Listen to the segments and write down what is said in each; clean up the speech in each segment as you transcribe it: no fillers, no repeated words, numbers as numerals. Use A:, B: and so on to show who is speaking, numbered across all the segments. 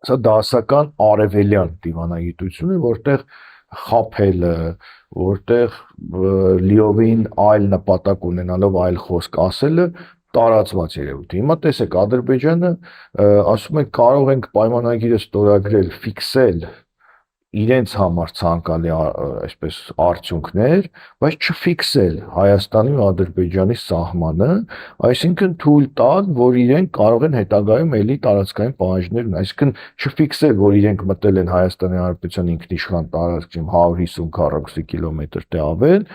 A: Սա դասական արևելյան դիվանագիտություն է, որտեղ խաբելը, որտեղ լիովին այլ նպատակ ունենալով այլ խոսք ասելը տարածված երևույթ է։ Հիմա տեսեք, Ադրբեջանը ասում է կարող ենք պայմանագիրը ստորագրել, ֆիքսել իրենց համար ցանկալի այսպես արդյունքներ, բայց չֆիքսել Հայաստանի ու Ադրբեջանի սահմանը, այսինքն թույլ տալ, որ իրենք կարող են հետագայում էլի տարածքային պահանջներ ունենալ, այսինքն չֆիքսել, որ իրենք մտել են Հայաստանի Հանրապետության ինքնիշխան տարածք, 150 քառակուսի կիլոմետր թե ավել,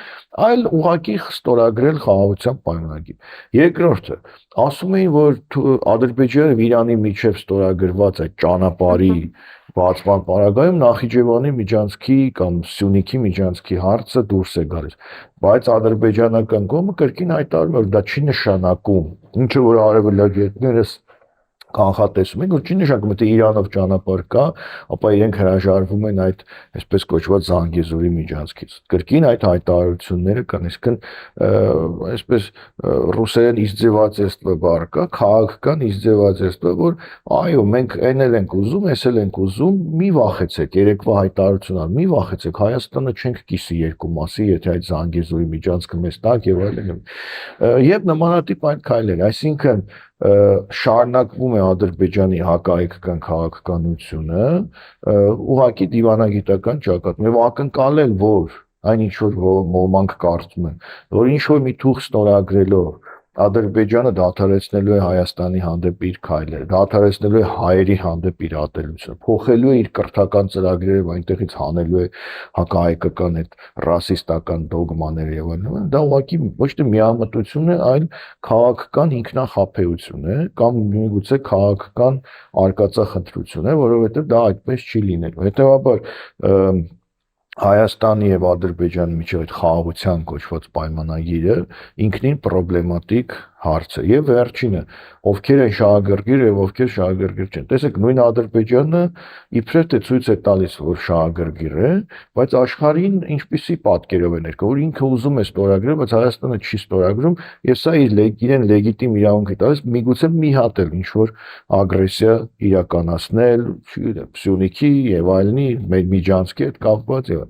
A: այլ ուղղակի ստորագրել խաղաղության պայմանագիր։ Երկրորդը, ասում էին, որ Ադրբեջանը եւ Իրանի միջև ստորագրված այդ ճանապարհի բացման պարագայում Նախիջևանի միջանցքի կամ Սյունիքի միջանցքի հարցը դուրս է գալիս, բայց ադրբեջանական կողմը կրկին հայտարարում է, որ դա չի նշանակում, ինչը որ արևելագետներս կանխատեսում են, որ չի նշանակում, եթե Իրանով ճանապարհ կա, ապա իրենք հրաժարվում են այդ այսպես կոչված Զանգեզուրի միջանցքից։ Կրկին այդ հայտարարությունները կան, այսինքն այսպես ռուսերեն իզդևательство բառ կա, քաղաքական իզդևательство, որ այո, մենք այն էլ ենք ուզում, էս էլ ենք ուզում, մի վախեցեք, երեկվա հայտարարություն ան, մի վախեցեք, Հայաստանը չենք կիսի երկու մասի, եթե այդ Զանգեզուրի միջանցքը մեզ տակ եւ այլն։ Եվ նմանատիպ այն քայլեր, այսինքն շարունակվում է Ադրբեջանի հակահայկական քաղաքականությունը, ուղղակի դիվանագիտական ճակատում եւ ակնկալել, որ այն ինչ որ ոմանք կարծում են, որ ինչ որ մի թուղթ ստորագրելով Ադրբեջանը դադարեցնելու է Հայաստանի հանդեպ իր քայլերը, դադարեցնելու է հայերի հանդեպ իր ատելությունը, փոխելու է իր կրթական ծրագրերը, այնտեղից հանելու է հակահայկական այդ ռասիստական դոգմաները եւ այլն, դա ուղղակի ոչ թե միամտություն է, այլ քաղաքական ինքնախապեյություն է կամ միգուցե քաղաքական արկածախնդրություն է, որովհետեւ դա այդպես չի լինելու։ Հետեւաբար Հայաստանի եւ Ադրբեջանի միջև այդ խաղաղության կոչված պայմանագիրը ինքնին պրոբլեմատիկ հարց է եւ վերջինը ովքեր են շահագրգիռ եւ ովքեր շահագրգիռ չեն։ Տեսեք, նույն Ադրբեջանը իբրև թե ցույց է տալիս, որ շահագրգիռ է, բայց աշխարհին ինչպիսի պատկերով է ներկա, որ ինքը ուզում է ստորագրել, բայց Հայաստանը չի ստորագրում եւ սա իրեն լեգիտիմ իրավունք է տալիս միգուցե մի հատ էլ ինչ որ ագրեսիա իրականացնել, չգիտեմ, Սյունիքի եւ այլնի միջանցքի հետ կապված եւ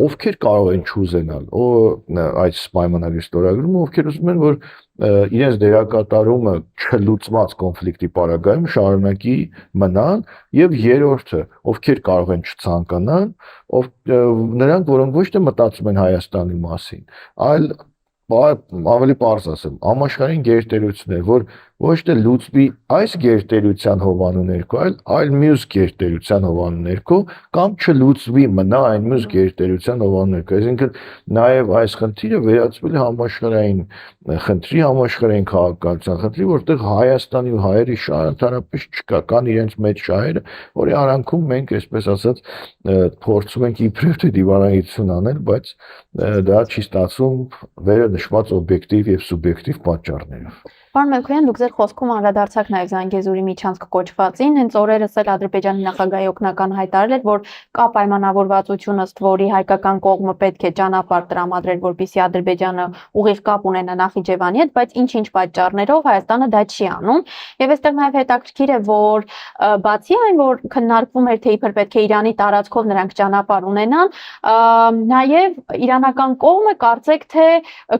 A: ովքեր կարող են չուզենալ այս պայմանագրի ստորագրումը, ովքեր ուզում են, որ իրենց դերակատարումը չլուծված կոնֆլիկտի պարագայում շարունակի մնալ եւ երրորդը, ովքեր կարող են չցանկանալ, նրանք, որոնք ոչ թե մտածում են Հայաստանի մասին, այլ ավելի պարզ ասեմ, համաշխարհային գերտերություններ, որ ոչ թե լուծվի այս գերտերության հովանու ներքո, այլ մյուս գերտերության հովանու ներքո, կամ չլուծվի մնա այն մյուս գերտերության հովանու ներքո։ Այսինքն նաև այս խնդիրը վերածվել է համաշխարհային խնդրի, համաշխարհային քաղաքականության խնդրի, որտեղ Հայաստանի ու հայերի շահը ընդհանրապես չկա, կան իրենց մեջ շահերը, որի արանքում մենք, այսպես ասած, փորձում ենք իբրև թե դիվանագիտություն անել, բայց դա չի ստացվում վերը նշված օբյեկտիվ եւ սուբյեկտիվ պատճառներով։
B: Պարոն Մելքոյան, դուք ձեր խոսքում անդրադարձաք նաև Զանգեզուրի միջանցք կոչվածին, հենց օրերս էլ Ադրբեջանի նախագահի օգնական հայտարարել էր, որ կա պայմանավորվածություն, ըստ որի հայկական կողմը պետք է ճանապարհ տրամադրել, որպեսզի Ադրբեջանը ուղիղ կապ ունենա Նախիջևանի հետ, բայց ինչ-ինչ պատճառներով Հայաստանը դա չի անում։ Եվ այստեղ նաև հետաքրքիր է, որ բացի այն, որ քննարկվում էր, թե իբր պետք է Իրանի տարածքով նրանք ճանապարհ ունենան, նաև իրանական կողմը կարծեք թե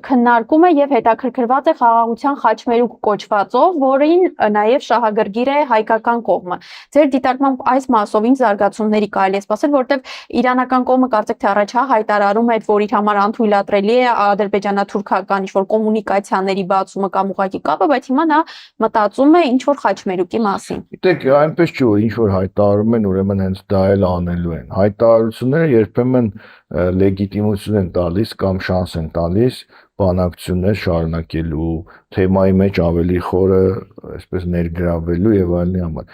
B: քննարկում է եւ հետաքրքրված է խաղաղության խաչմերուկ կոչվածով, որին նաև շահագրգիռ է հայկական կողմը։ Ձեր դիտարկմամբ այս մասով ինչ զարգացումների կարելի է սպասել, որտեղ իրանական կողմը կարծեք թե առաջ հայտարարում է, որ իր համար անթույլատրելի է ադրբեջանա-թուրքական ինչ-որ կոմունիկացիաների բացումը կամ ուղղակի կապը, բայց հիմա նա մտածում է ինչ-որ խաչմերուկի մասին։
A: Գիտեք, այնպես չի, որ ինչ-որ հայտարարում են, ուրեմն հենց դա էլ անելու են։ Հայտարարությունները երբեմն լեգիտիմություն են տալիս կամ շանս են տալիս բանակցություններ շարունակելու, թեմայի մեջ ավելի խորը, այսպես ներգրավելու եւ այլնի համար։